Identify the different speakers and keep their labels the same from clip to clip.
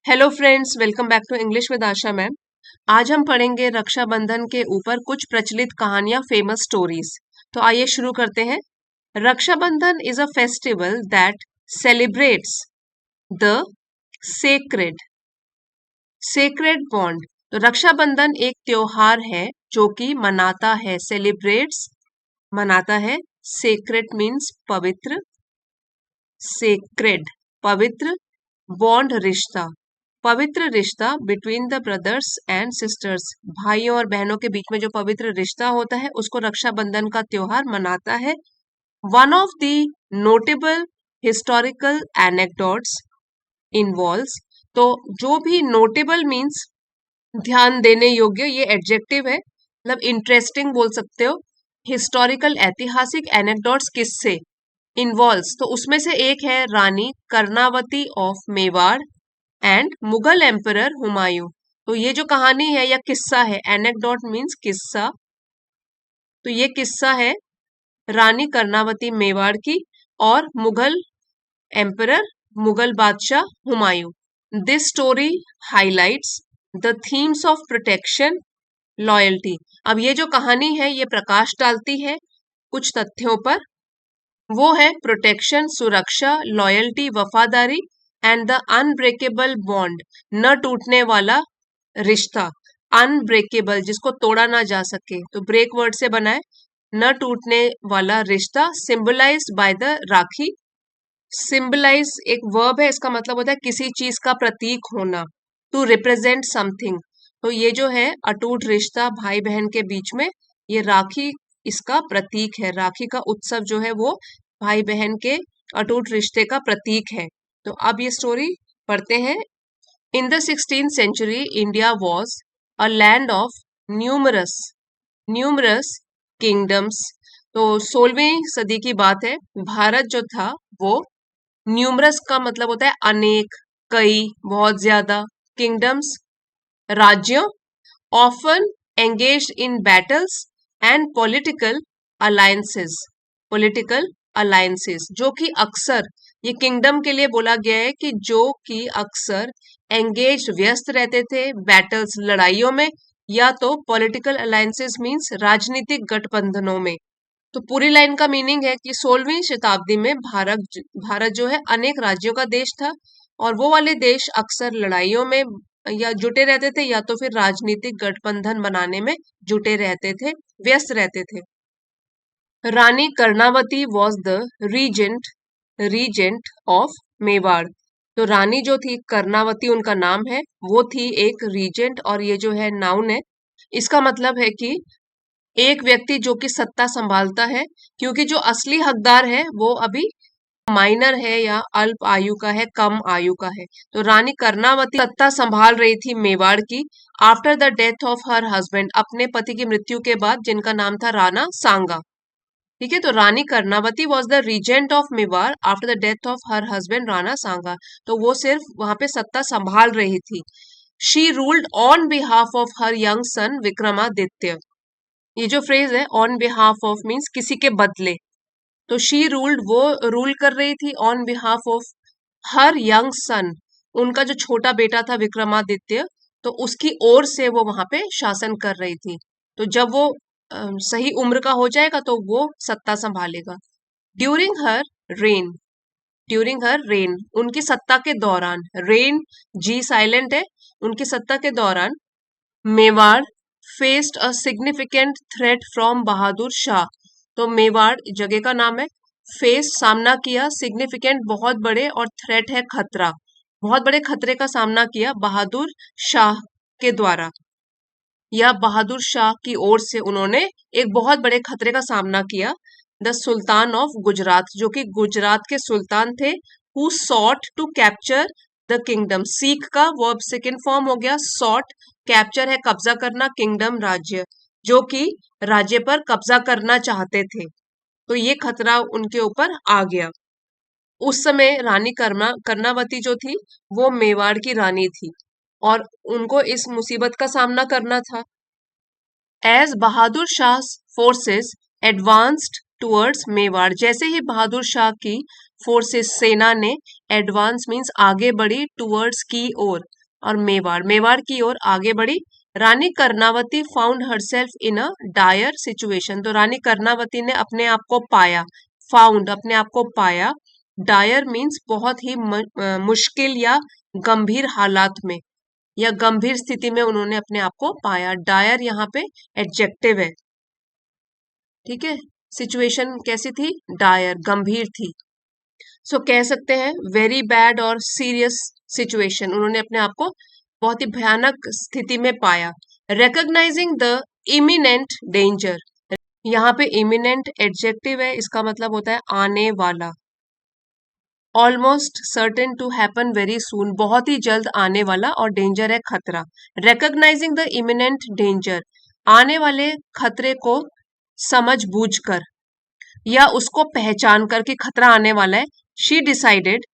Speaker 1: Hello friends, welcome back to English with Asha ma'am. आज हम पढ़ेंगे रक्षाबंधन के ऊपर कुछ प्रचलित कहानियां, फेमस स्टोरीज। तो आइए शुरू करते हैं। Rakshabandhan is a festival that celebrates the sacred sacred bond. तो रक्षाबंधन एक त्योहार है जो कि मनाता है, सेलिब्रेट्स मनाता है। सेक्रेड मीन्स पवित्र, सेक्रेड पवित्र, बॉन्ड रिश्ता, पवित्र रिश्ता between the brothers and sisters, भाइयों और बहनों के बीच में जो पवित्र रिश्ता होता है उसको रक्षाबंधन का त्योहार मनाता है। One of the notable historical anecdotes involves, तो जो भी नोटेबल मीन्स ध्यान देने योग्य, ये एडजेक्टिव है, मतलब इंटरेस्टिंग बोल सकते हो। हिस्टोरिकल ऐतिहासिक एनेक्डोट्स किससे इन्वॉल्व्स, तो उसमें से एक है Rani Karnavati of Mewar and Mughal emperor Humayun. तो ये जो कहानी है या किस्सा है, एनेक्डोट मीन्स किस्सा, तो ये किस्सा है रानी कर्णावती मेवाड़ की और मुगल एम्परर, मुगल बादशाह Humayun. This story highlights the themes of protection, loyalty. अब ये जो कहानी है ये प्रकाश डालती है कुछ तथ्यों पर, वो है प्रोटेक्शन सुरक्षा, लॉयल्टी वफादारी, एंड द अनब्रेकेबल बॉन्ड न टूटने वाला रिश्ता। अनब्रेकेबल जिसको तोड़ा ना जा सके, तो ब्रेक वर्ड से बना है, न टूटने वाला रिश्ता। Symbolised by the rakhi, symbolize एक वर्ब है, इसका मतलब होता है किसी चीज का प्रतीक होना, टू रिप्रेजेंट समथिंग। तो ये जो है अटूट रिश्ता भाई बहन के बीच में, ये राखी इसका प्रतीक है। राखी का उत्सव जो है वो भाई बहन के अटूट रिश्ते का प्रतीक है। तो अब ये स्टोरी पढ़ते हैं। In the 16th century, India was a land of numerous numerous kingdoms। तो 16वीं सदी की बात है। भारत जो था वो न्यूमरस का मतलब होता है अनेक, कई, बहुत ज्यादा। किंगडम्स राज्यों, often engaged in battles and political alliances, जो कि अक्सर, ये किंगडम के लिए बोला गया है कि जो कि अक्सर एंगेज व्यस्त रहते थे बैटल्स लड़ाइयों में, या तो पॉलिटिकल अलायंसेस मींस राजनीतिक गठबंधनों में। तो पूरी लाइन का मीनिंग है कि 16वीं शताब्दी में भारत जो है अनेक राज्यों का देश था, और वो वाले देश अक्सर लड़ाइयों में या जुटे रहते थे, या तो फिर राजनीतिक गठबंधन बनाने में जुटे रहते थे, व्यस्त रहते थे। Rani Karnavati was the regent of Mewar. तो रानी जो थी कर्णावती उनका नाम है, वो थी एक रीजेंट, और ये जो है नाउन है, इसका मतलब है कि एक व्यक्ति जो कि सत्ता संभालता है, क्योंकि जो असली हकदार है वो अभी माइनर है या अल्प आयु का है, कम आयु का है। तो रानी कर्णावती सत्ता संभाल रही थी मेवाड़ की, after the death of her husband, अपने पति की मृत्यु के बाद, जिनका नाम था राणा सांगा। ठीक है, तो Rani Karnavati was the regent of Mewar after the death of her husband Rana Sanga. तो वो सिर्फ वहां पे सत्ता संभाल रही थी। She ruled on behalf of her young son Vikramaditya. ये जो फ्रेज है ऑन बिहाफ ऑफ मीन्स किसी के बदले, तो शी रूल्ड, वो रूल कर रही थी on behalf of her young सन, उनका जो छोटा बेटा था विक्रमादित्य, तो उसकी ओर से वो वहां पे शासन कर रही थी। तो जब वो सही उम्र का हो जाएगा तो वो सत्ता संभालेगा। During her rain, during her rain, उनकी सत्ता के दौरान, रेन जी साइलेंट है, उनकी सत्ता के दौरान Mewar faced a significant threat from Bahadur Shah. तो मेवाड़ जगह का नाम है, फेस सामना किया, सिग्निफिकेंट बहुत बड़े, और थ्रेट है खतरा, बहुत बड़े खतरे का सामना किया बहादुर शाह के द्वारा, या बहादुर शाह की ओर से उन्होंने एक बहुत बड़े खतरे का सामना किया। द सुल्तान ऑफ गुजरात, जो कि गुजरात के सुल्तान थे, who sought to capture the kingdom. सीख का वर्ब सेकेंड फॉर्म हो गया सॉट, कैप्चर है कब्जा करना, किंगडम राज्य, जो कि राज्य पर कब्जा करना चाहते थे। तो ये खतरा उनके ऊपर आ गया। उस समय रानी कर्णावती जो थी वो मेवाड़ की रानी थी, और उनको इस मुसीबत का सामना करना था। As Bahadur Shah forces advanced towards Mewar, जैसे ही बहादुर शाह की फोर्सेस सेना ने, एडवांस मीन्स आगे बढ़ी, टूवर्ड्स की ओर, और मेवाड़ मेवाड़ की ओर आगे बढ़ी। Rani Karnavati found herself in a dire situation, तो रानी कर्णावती ने अपने आप को पाया, फाउंड अपने आप को पाया, डायर मीन्स बहुत ही मुश्किल या गंभीर हालात में या गंभीर स्थिति में उन्होंने अपने आप को पाया। डायर यहाँ पे एडजेक्टिव है, ठीक है। सिचुएशन कैसी थी? डायर, गंभीर थी। सो कह सकते हैं वेरी बैड और सीरियस सिचुएशन, उन्होंने अपने आप को बहुत ही भयानक स्थिति में पाया। रिकॉग्नाइजिंग द इमिनेंट डेंजर, यहाँ पे इमिनेंट एडजेक्टिव है, इसका मतलब होता है आने वाला। Almost certain to happen very soon, बहुत ही जल्द आने वाला, और डेंजर है खतरा। रिकॉग्नाइजिंग द इमिनेंट डेंजर, आने वाले खतरे को समझ बूझ कर या उसको पहचान कर कि खतरा आने वाला है। She decided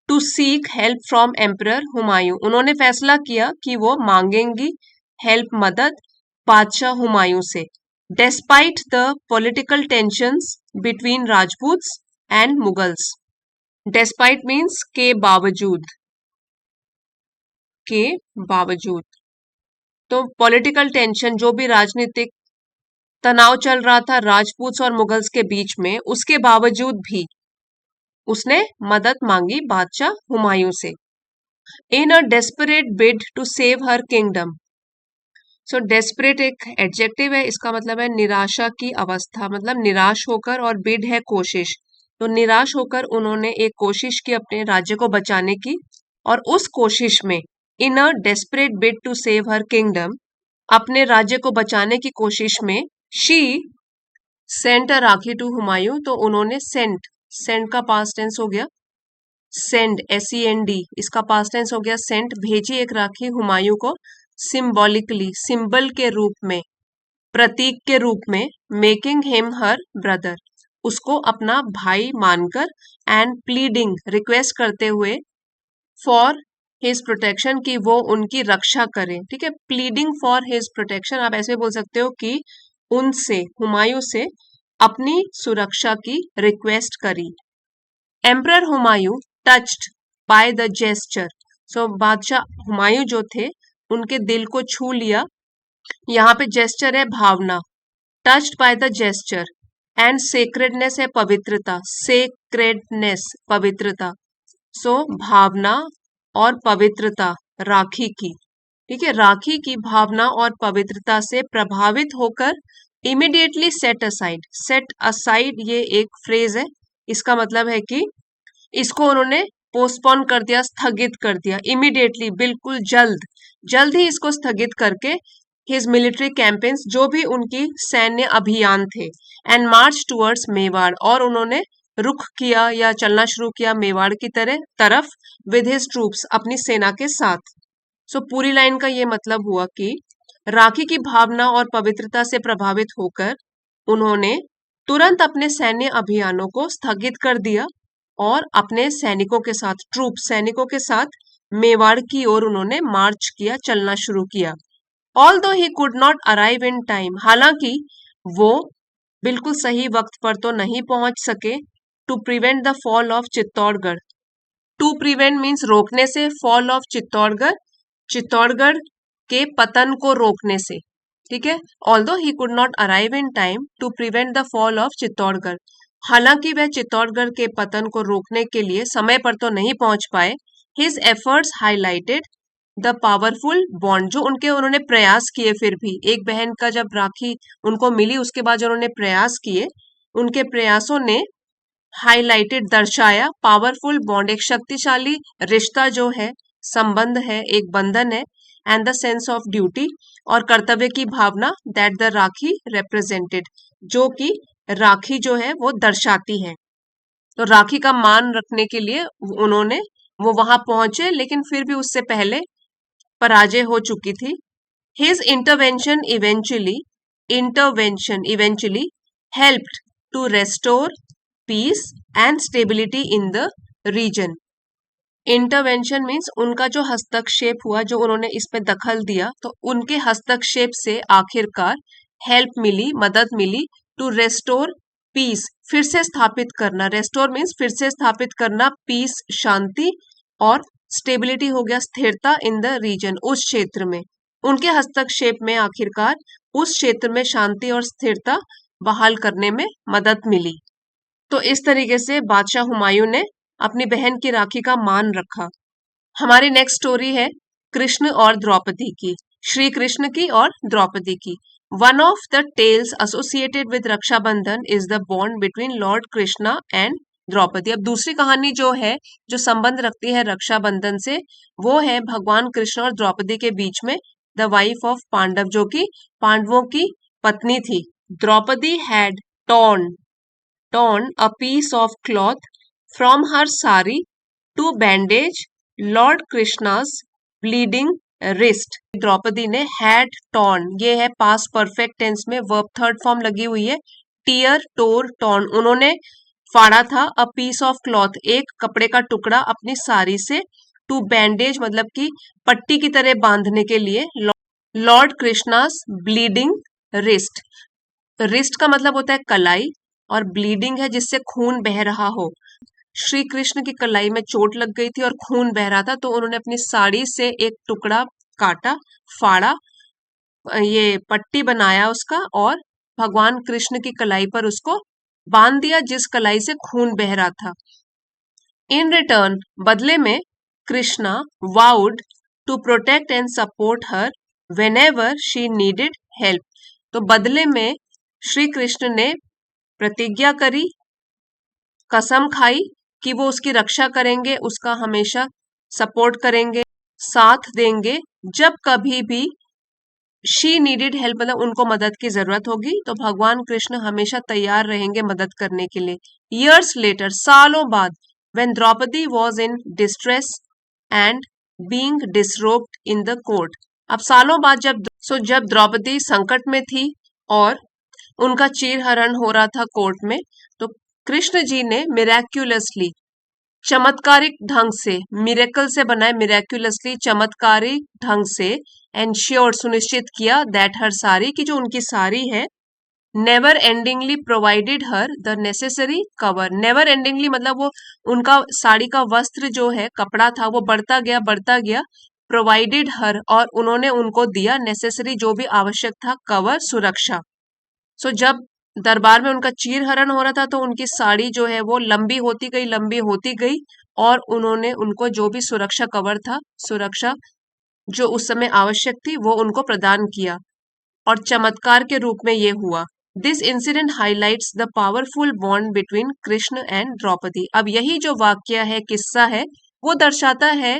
Speaker 1: to seek help from emperor Humayun, उन्होंने फैसला किया कि वो मांगेंगी हेल्प, मदद, बादशाह हुमायूं से। Despite the political tensions between Rajputs and Mughals, despite means के बावजूद, के बावजूद। तो पॉलिटिकल टेंशन, जो भी राजनीतिक तनाव चल रहा था राजपूत और मुगल्स के बीच में, उसके बावजूद भी उसने मदद मांगी बादशाह हुमायूं से। In a desperate bid to save her kingdom, so desperate एक एडजेक्टिव है, इसका मतलब है निराशा की अवस्था, मतलब निराश होकर, और बिड है कोशिश, तो निराश होकर उन्होंने एक कोशिश की अपने राज्य को बचाने की, और उस कोशिश में in a desperate bid to save her kingdom, अपने राज्य को बचाने की कोशिश में, she sent a rakhi to Humayun, तो उन्होंने सेंट, सेंट का पास्ट टेंस हो गया सेंड, SEND, इसका पास्ट टेंस हो गया सेंट, भेजी एक राखी हुमायूं को, सिंबॉलिकली, सिंबल के रूप में, प्रतीक के रूप में, मेकिंग हिम हर ब्रदर, उसको अपना भाई मानकर, एंड प्लीडिंग, रिक्वेस्ट करते हुए, फॉर हिज प्रोटेक्शन, की वो उनकी रक्षा करे, ठीक है। प्लीडिंग फॉर हिज प्रोटेक्शन, आप ऐसे बोल सकते हो कि उनसे, हुमायूं से अपनी सुरक्षा की रिक्वेस्ट करी। Emperor Humayun touched by the gesture, so बादशाह हुमायूं जो थे उनके दिल को छू लिया, यहाँ पे जेस्चर है भावना, touched by the gesture, and sacredness है पवित्रता, सेक्रेडनेस पवित्रता, सो भावना और पवित्रता राखी की, ठीक है, राखी की भावना और पवित्रता से प्रभावित होकर immediately set aside, set aside ये एक फ्रेज है, इसका मतलब है कि इसको उन्होंने पोस्टपोन कर दिया, स्थगित कर दिया, इमिडिएटली, बिल्कुल जल्द, जल्द ही इसको स्थगित करके हिज मिलिट्री कैंपेन्स, जो भी उनकी सैन्य अभियान थे, एंड मार्च टुवर्ड्स मेवाड़, और उन्होंने रुख किया या चलना शुरू किया मेवाड़ की तरफ, विद हिज ट्रूप्स, अपनी सेना के साथ। सो पूरी लाइन का ये मतलब हुआ कि राखी की भावना और पवित्रता से प्रभावित होकर उन्होंने तुरंत अपने सैन्य अभियानों को स्थगित कर दिया और अपने सैनिकों के साथ, ट्रूप सैनिकों के साथ मेवाड़ की ओर उन्होंने मार्च किया, चलना शुरू किया। Although he could not arrive in time, हालांकि वो बिल्कुल सही वक्त पर तो नहीं पहुंच सके, to prevent the fall of Chittorgarh, to prevent means रोकने से, फॉल ऑफ चित्तौड़गढ़, चित्तौड़गढ़ के पतन को रोकने से, ठीक है। Although he could not arrive in time to prevent the fall of Chittorgarh, हालांकि वह चित्तौड़गढ़ के पतन को रोकने के लिए समय पर तो नहीं पहुंच पाए। His efforts highlighted the powerful bond, जो उन्होंने प्रयास किए, फिर भी एक बहन का जब राखी उनको मिली उसके बाद जो उन्होंने प्रयास किए, उनके प्रयासों ने हाईलाइटेड, दर्शाया, पावरफुल बॉन्ड, एक शक्तिशाली रिश्ता जो है, संबंध है, एक बंधन है, and the sense of duty, और कर्तव्य की भावना, दैट द राखी रिप्रेजेंटेड, जो कि राखी जो है वो दर्शाती है। तो राखी का मान रखने के लिए उन्होंने, वो वहां पहुंचे, लेकिन फिर भी उससे पहले पराजय हो चुकी थी। His intervention eventually helped to restore peace and stability in the region. Intervention means उनका जो हस्तक्षेप हुआ, जो उन्होंने इस पे दखल दिया, तो उनके हस्तक्षेप से आखिरकार हेल्प मिली, मदद मिली, टू रेस्टोर पीस फिर से स्थापित करना, रेस्टोर मीन्स फिर से स्थापित करना, पीस शांति, और स्टेबिलिटी हो गया स्थिरता इन द रीजन उस क्षेत्र में। उनके हस्तक्षेप में आखिरकार उस क्षेत्र में शांति और स्थिरता बहाल करने में मदद मिली। तो इस तरीके से बादशाह हुमायूं ने अपनी बहन की राखी का मान रखा। हमारी नेक्स्ट स्टोरी है कृष्ण और द्रौपदी की, श्री कृष्ण की और द्रौपदी की। One of the tales associated with Rakshabandhan is the bond between Lord Krishna and Draupadi. अब दूसरी कहानी जो है, जो संबंध रखती है रक्षाबंधन से, वो है भगवान कृष्ण और द्रौपदी के बीच में, द वाइफ ऑफ पांडव, जो कि पांडवों की पत्नी थी। Draupadi had torn a piece of cloth from her sari to bandage Lord Krishna's bleeding wrist. Draupadi ने had torn, ये है past perfect tense में, verb third form लगी हुई है, tear, tore, torn, उन्होंने फाड़ा था, a piece of cloth, एक कपड़े का टुकड़ा अपनी साड़ी से, to bandage मतलब कि पट्टी की तरह बांधने के लिए, Lord Krishna's bleeding wrist. wrist का मतलब होता है कलाई, और ब्लीडिंग है जिससे खून बह रहा हो। श्री कृष्ण की कलाई में चोट लग गई थी और खून बह रहा था, तो उन्होंने अपनी साड़ी से एक टुकड़ा काटा, फाड़ा, ये पट्टी बनाया उसका, और भगवान कृष्ण की कलाई पर उसको बांध दिया जिस कलाई से खून बह रहा था। इन रिटर्न, बदले में, Krishna vowed to protect and support her whenever she needed help. तो बदले में श्री कृष्ण ने प्रतिज्ञा करी, कसम खाई कि वो उसकी रक्षा करेंगे, उसका हमेशा सपोर्ट करेंगे, साथ देंगे, जब कभी भी शी नीडेड हेल्प मतलब उनको मदद की जरूरत होगी, तो भगवान कृष्ण हमेशा तैयार रहेंगे मदद करने के लिए। ईयर्स लेटर, सालों बाद, when Draupadi was in distress and being disrobed in the court. अब सालों बाद जब द्रौपदी संकट में थी और उनका चीरहरण हो रहा था कोर्ट में, तो कृष्ण जी ने मिरेक्युलसली, चमत्कारिक ढंग से, मिरेकल से बनाए, मिरेक्युलसली चमत्कारिक ढंग से, एंश्योर्ड सुनिश्चित किया, दैट हर साड़ी, की जो उनकी साड़ी है, never endingly provided her the necessary cover. Never endingly मतलब वो उनका साड़ी का वस्त्र जो है, कपड़ा था, वो बढ़ता गया, प्रोवाइडेड हर, और उन्होंने उनको दिया नेसेसरी, जो भी आवश्यक था, कवर, सुरक्षा। सो जब दरबार में उनका चीरहरण हो रहा था, तो उनकी साड़ी जो है वो लंबी होती गई, और उन्होंने उनको जो भी सुरक्षा कवर था, सुरक्षा जो उस समय आवश्यक थी, वो उनको प्रदान किया, और चमत्कार के रूप में ये हुआ। This incident highlights the powerful bond between Krishna and Draupadi. अब यही जो वाक्य है, किस्सा है, वो दर्शाता है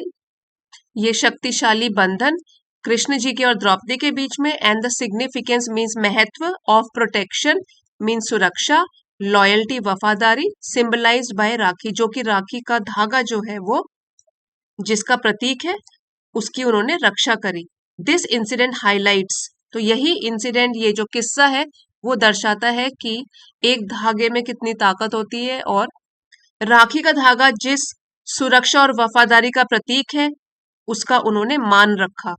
Speaker 1: ये शक्तिशाली बंधन कृष्ण जी के और द्रौपदी के बीच में, एंड द सिग्निफिकेंस मीन्स महत्व, ऑफ प्रोटेक्शन मीन्स सुरक्षा, लॉयल्टी वफादारी, सिंबलाइज्ड बाय राखी, जो कि राखी का धागा जो है वो जिसका प्रतीक है, उसकी उन्होंने रक्षा करी। दिस इंसिडेंट हाईलाइट्स, तो यही इंसिडेंट, ये जो किस्सा है, वो दर्शाता है कि एक धागे में कितनी ताकत होती है, और राखी का धागा जिस सुरक्षा और वफादारी का प्रतीक है, उसका उन्होंने मान रखा।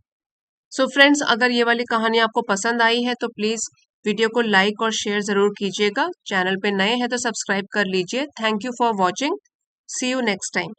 Speaker 1: सो फ्रेंड्स, अगर ये वाली कहानी आपको पसंद आई है तो प्लीज वीडियो को लाइक और शेयर जरूर कीजिएगा। चैनल पे नए हैं तो सब्सक्राइब कर लीजिए। Thank you for watching. See you next time.